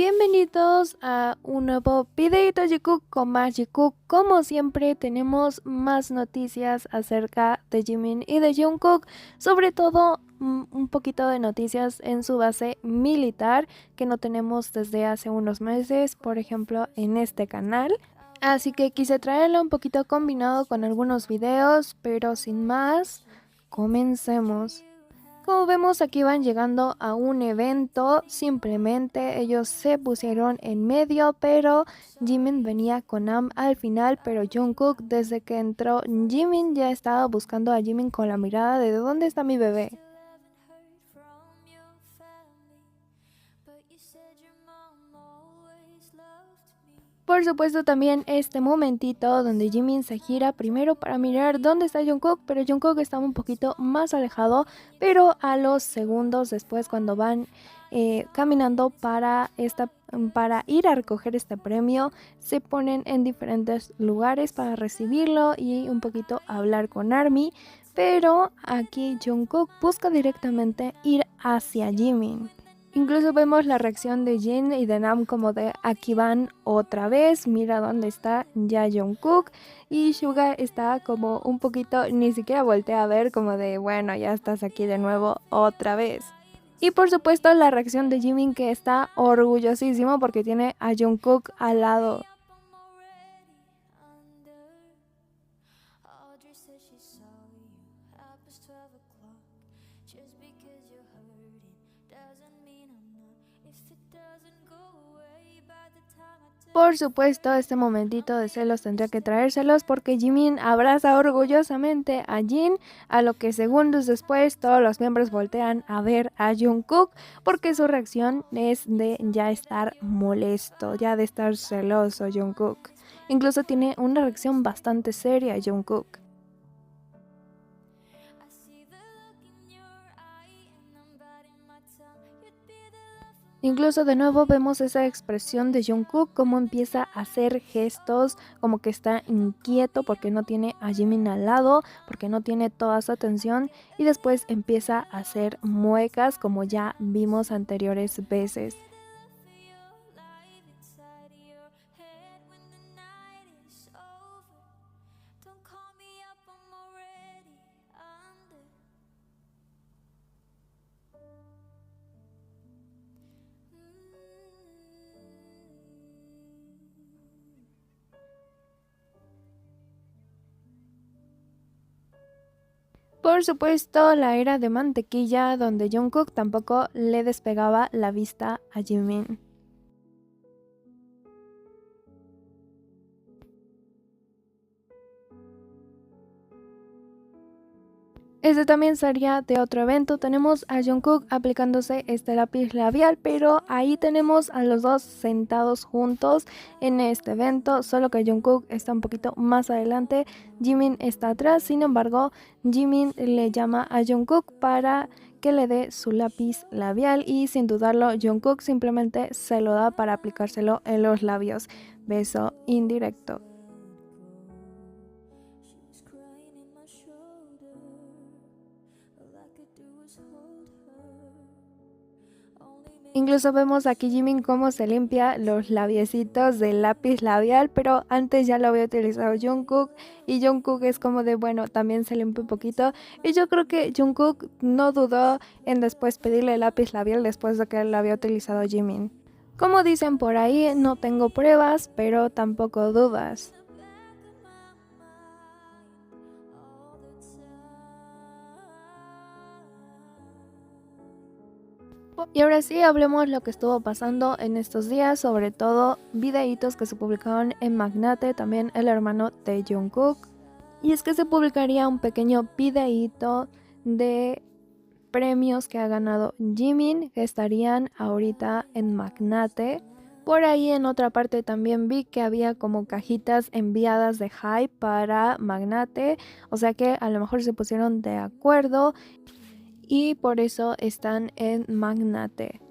Bienvenidos a un nuevo videito Jikook con más Jikook. Como siempre tenemos más noticias acerca de Jimin y de Jungkook, sobre todo un poquito de noticias en su base militar que no tenemos desde hace unos meses, por ejemplo en este canal. Así que quise traerlo un poquito combinado con algunos videos, pero sin más, comencemos. Como vemos, aquí van llegando a un evento, simplemente ellos se pusieron en medio, pero Jimin venía con Am al final, pero Jungkook desde que entró Jimin ya estaba buscando a Jimin con la mirada de ¿dónde está mi bebé? Por supuesto también este momentito donde Jimin se gira primero para mirar dónde está Jungkook, pero Jungkook estaba un poquito más alejado, pero a los segundos después cuando van caminando para ir a recoger este premio, se ponen en diferentes lugares para recibirlo y un poquito hablar con ARMY, pero aquí Jungkook busca directamente ir hacia Jimin. Incluso vemos la reacción de Jin y de Nam como de aquí van otra vez, mira dónde está ya Jungkook, y Suga está como un poquito, ni siquiera voltea a ver, como de bueno, ya estás aquí de nuevo otra vez. Y por supuesto la reacción de Jimin, que está orgullosísimo porque tiene a Jungkook al lado. Por supuesto, este momentito de celos tendría que traérselos porque Jimin abraza orgullosamente a Jin, a lo que segundos después todos los miembros voltean a ver a Jungkook porque su reacción es de ya estar molesto, ya de estar celoso Jungkook. Incluso tiene una reacción bastante seria Jungkook. Incluso de nuevo vemos esa expresión de Jungkook, como empieza a hacer gestos, como que está inquieto porque no tiene a Jimin al lado, porque no tiene toda su atención, y después empieza a hacer muecas como ya vimos anteriores veces. Por supuesto, la era de mantequilla donde Jungkook tampoco le despegaba la vista a Jimin. Este también sería de otro evento. Tenemos a Jungkook aplicándose este lápiz labial, pero ahí tenemos a los dos sentados juntos en este evento, solo que Jungkook está un poquito más adelante, Jimin está atrás. Sin embargo, Jimin le llama a Jungkook para que le dé su lápiz labial y sin dudarlo Jungkook simplemente se lo da para aplicárselo en los labios. Beso indirecto. Incluso vemos aquí Jimin cómo se limpia los labiecitos del lápiz labial, pero antes ya lo había utilizado Jungkook y Jungkook es como de bueno, también se limpia un poquito, y yo creo que Jungkook no dudó en después pedirle el lápiz labial después de que lo había utilizado Jimin. Como dicen por ahí, no tengo pruebas, pero tampoco dudas. Y ahora sí, hablemos lo que estuvo pasando en estos días, sobre todo videitos que se publicaron en Magnate, también el hermano de Jungkook. Y es que se publicaría un pequeño videíto de premios que ha ganado Jimin, que estarían ahorita en Magnate. Por ahí en otra parte también vi que había como cajitas enviadas de Hype para Magnate, o sea que a lo mejor se pusieron de acuerdo y por eso están en Magnate.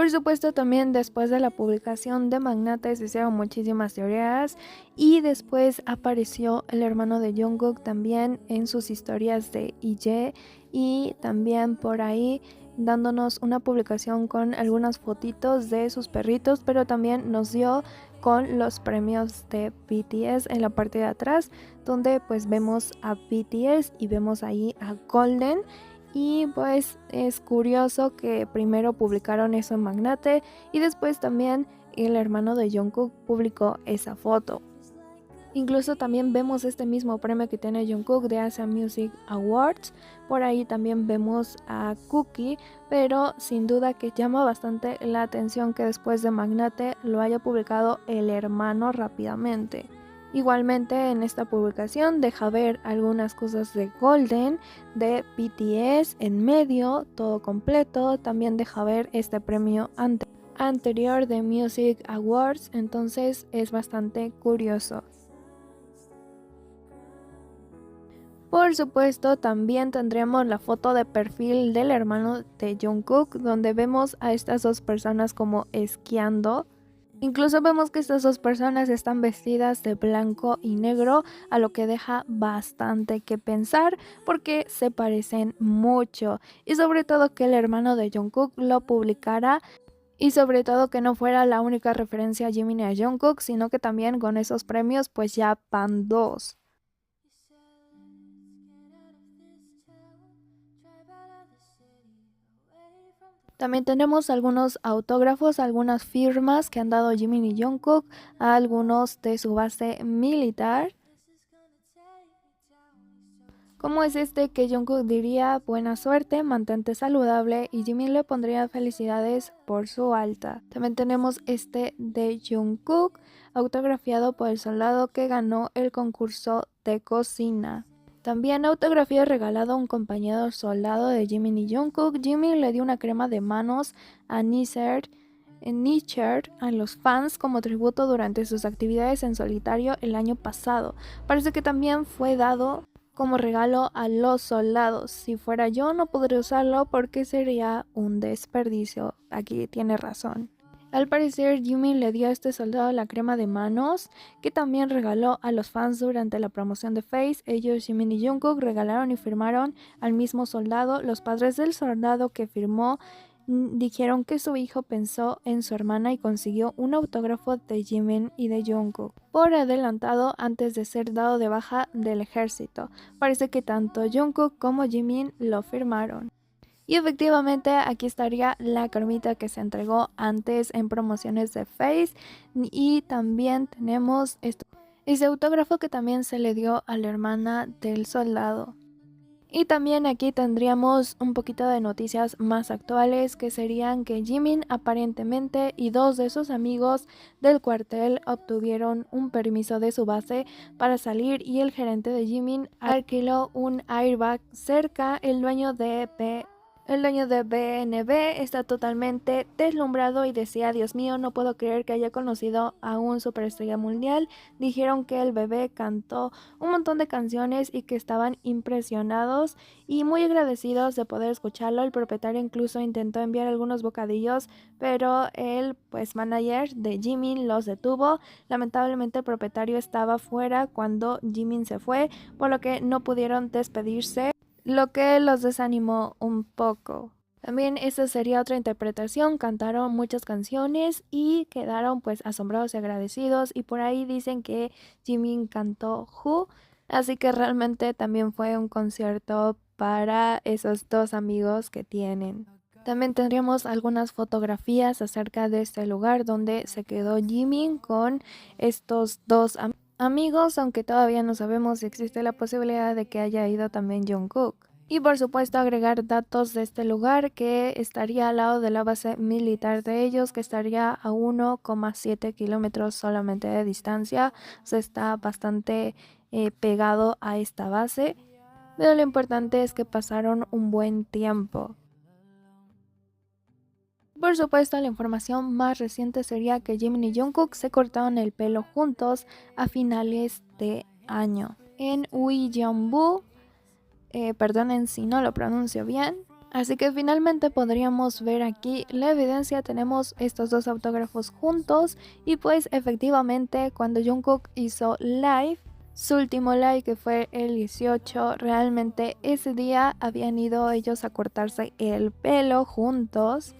Por supuesto, también después de la publicación de Magnate se hicieron muchísimas teorías y después apareció el hermano de Jungkook también en sus historias de IJ y también por ahí dándonos una publicación con algunas fotitos de sus perritos, pero también nos dio con los premios de BTS en la parte de atrás, donde pues vemos a BTS y vemos ahí a Golden. Y pues es curioso que primero publicaron eso en Magnate y después también el hermano de Jungkook publicó esa foto. Incluso también vemos este mismo premio que tiene Jungkook de Asia Music Awards. Por ahí también vemos a Cookie, pero sin duda que llama bastante la atención que después de Magnate lo haya publicado el hermano rápidamente. Igualmente en esta publicación deja ver algunas cosas de Golden, de BTS en medio, todo completo. También deja ver este premio anterior de Music Awards, entonces es bastante curioso. Por supuesto, también tendremos la foto de perfil del hermano de Jungkook, donde vemos a estas dos personas como esquiando. Incluso vemos que estas dos personas están vestidas de blanco y negro, a lo que deja bastante que pensar porque se parecen mucho. Y sobre todo que el hermano de Jungkook lo publicara. Y sobre todo que no fuera la única referencia a Jimin y a Jungkook, sino que también con esos premios pues ya van dos. También tenemos algunos autógrafos, algunas firmas que han dado Jimin y Jungkook a algunos de su base militar. Como es este que Jungkook diría buena suerte, mantente saludable y Jimin le pondría felicidades por su alta. También tenemos este de Jungkook, autografiado por el soldado que ganó el concurso de cocina. También autografía regalado a un compañero soldado de Jimin y Jungkook. Jimin le dio una crema de manos a Nicher a los fans como tributo durante sus actividades en solitario el año pasado. Parece que también fue dado como regalo a los soldados. Si fuera yo no podría usarlo porque sería un desperdicio. Aquí tiene razón. Al parecer, Jimin le dio a este soldado la crema de manos que también regaló a los fans durante la promoción de Face. Ellos, Jimin y Jungkook, regalaron y firmaron al mismo soldado. Los padres del soldado que firmó dijeron que su hijo pensó en su hermana y consiguió un autógrafo de Jimin y de Jungkook por adelantado antes de ser dado de baja del ejército. Parece que tanto Jungkook como Jimin lo firmaron. Y efectivamente aquí estaría la cremita que se entregó antes en promociones de Face. Y también tenemos este autógrafo que también se le dio a la hermana del soldado. Y también aquí tendríamos un poquito de noticias más actuales, que serían que Jimin aparentemente y dos de sus amigos del cuartel obtuvieron un permiso de su base para salir y el gerente de Jimin alquiló un airbag cerca. El dueño de BNB está totalmente deslumbrado y decía: Dios mío, no puedo creer que haya conocido a un superestrella mundial. Dijeron que el bebé cantó un montón de canciones y que estaban impresionados y muy agradecidos de poder escucharlo. El propietario incluso intentó enviar algunos bocadillos, pero el manager de Jimin los detuvo. Lamentablemente el propietario estaba fuera cuando Jimin se fue, por lo que no pudieron despedirse, lo que los desanimó un poco. También esa sería otra interpretación. Cantaron muchas canciones y quedaron asombrados y agradecidos, y por ahí dicen que Jimin cantó Who, así que realmente también fue un concierto para esos dos amigos que tienen. También tendríamos algunas fotografías acerca de este lugar donde se quedó Jimin con estos dos amigos, aunque todavía no sabemos si existe la posibilidad de que haya ido también Jungkook. Y por supuesto agregar datos de este lugar, que estaría al lado de la base militar de ellos, que estaría a 1,7 kilómetros solamente de distancia. O sea, está bastante pegado a esta base, pero lo importante es que pasaron un buen tiempo. Por supuesto, la información más reciente sería que Jimin y Jungkook se cortaron el pelo juntos a finales de año. En Uijeonbu, perdonen si no lo pronuncio bien, Así que finalmente podríamos ver aquí la evidencia, tenemos estos dos autógrafos juntos y pues efectivamente cuando Jungkook hizo live, su último live que fue el 18, realmente ese día habían ido ellos a cortarse el pelo juntos.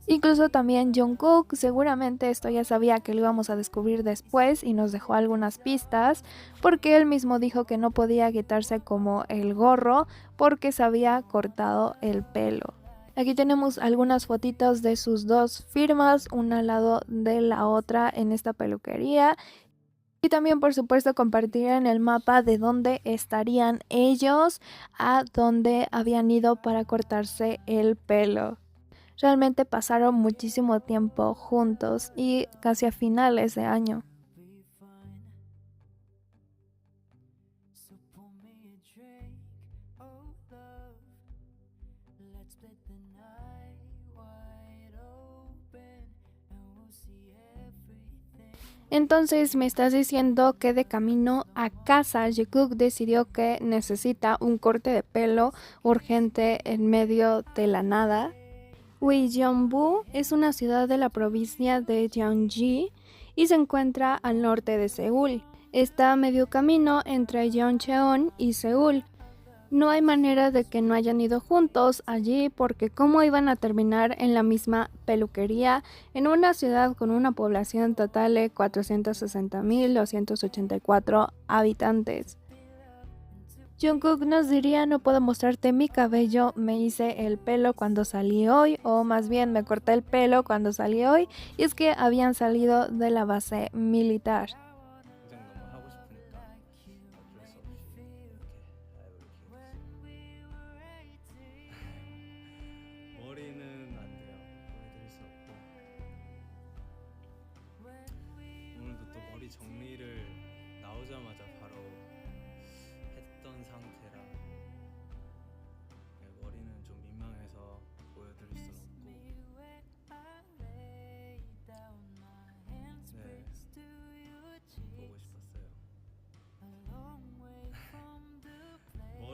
Incluso también Jungkook, seguramente esto ya sabía que lo íbamos a descubrir después y nos dejó algunas pistas porque él mismo dijo que no podía quitarse como el gorro porque se había cortado el pelo. Aquí tenemos algunas fotitos de sus dos firmas, una al lado de la otra en esta peluquería. Y también por supuesto compartirán el mapa de dónde estarían ellos, a dónde habían ido para cortarse el pelo. Realmente pasaron muchísimo tiempo juntos y casi a finales de año. Entonces me estás diciendo que de camino a casa Jungkook decidió que necesita un corte de pelo urgente en medio de la nada. Uijeongbu es una ciudad de la provincia de Gyeonggi y se encuentra al norte de Seúl. Está a medio camino entre Yeoncheon y Seúl. No hay manera de que no hayan ido juntos allí porque cómo iban a terminar en la misma peluquería en una ciudad con una población total de 460.284 habitantes. Jungkook nos diría: no puedo mostrarte mi cabello, me hice el pelo cuando salí hoy, o más bien me corté el pelo cuando salí hoy, y es que habían salido de la base militar.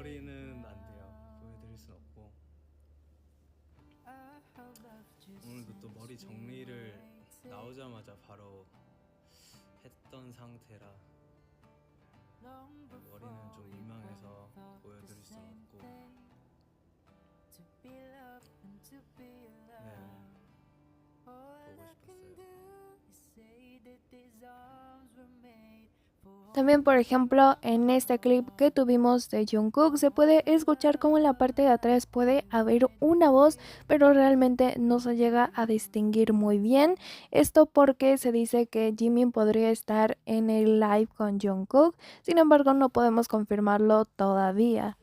머리는 안 돼요. 보여드릴 순 없고 오늘도 또 머리 정리를 나오자마자 바로 했던 상태라 머리는 좀 민망해서 보여드릴 순 없고 네, 보고 싶었어요. También, por ejemplo, en este clip que tuvimos de Jungkook se puede escuchar como en la parte de atrás puede haber una voz, pero realmente no se llega a distinguir muy bien. Esto porque se dice que Jimin podría estar en el live con Jungkook, sin embargo no podemos confirmarlo todavía.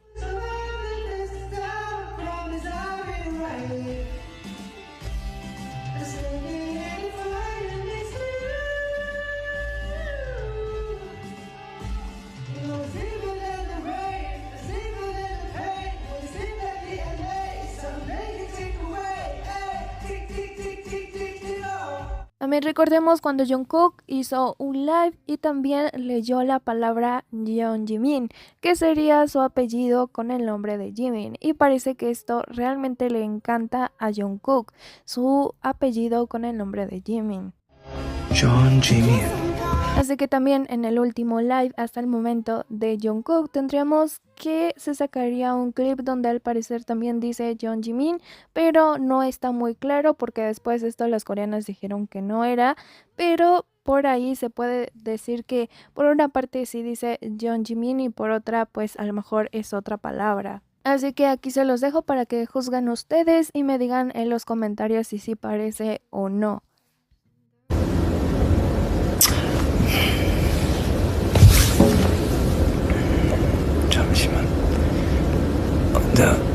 También recordemos cuando Jungkook hizo un live y también leyó la palabra Yeonjimin, que sería su apellido con el nombre de Jimin, y parece que esto realmente le encanta a Jungkook, su apellido con el nombre de Jimin. Yeonjimin. Así que también en el último live hasta el momento de Jungkook tendríamos que se sacaría un clip donde al parecer también dice Yeonjimin, pero no está muy claro porque después de esto las coreanas dijeron que no era, pero por ahí se puede decir que por una parte sí dice Yeonjimin y por otra pues a lo mejor es otra palabra. Así que aquí se los dejo para que juzguen ustedes y me digan en los comentarios si sí parece o no. 잠시만. 내가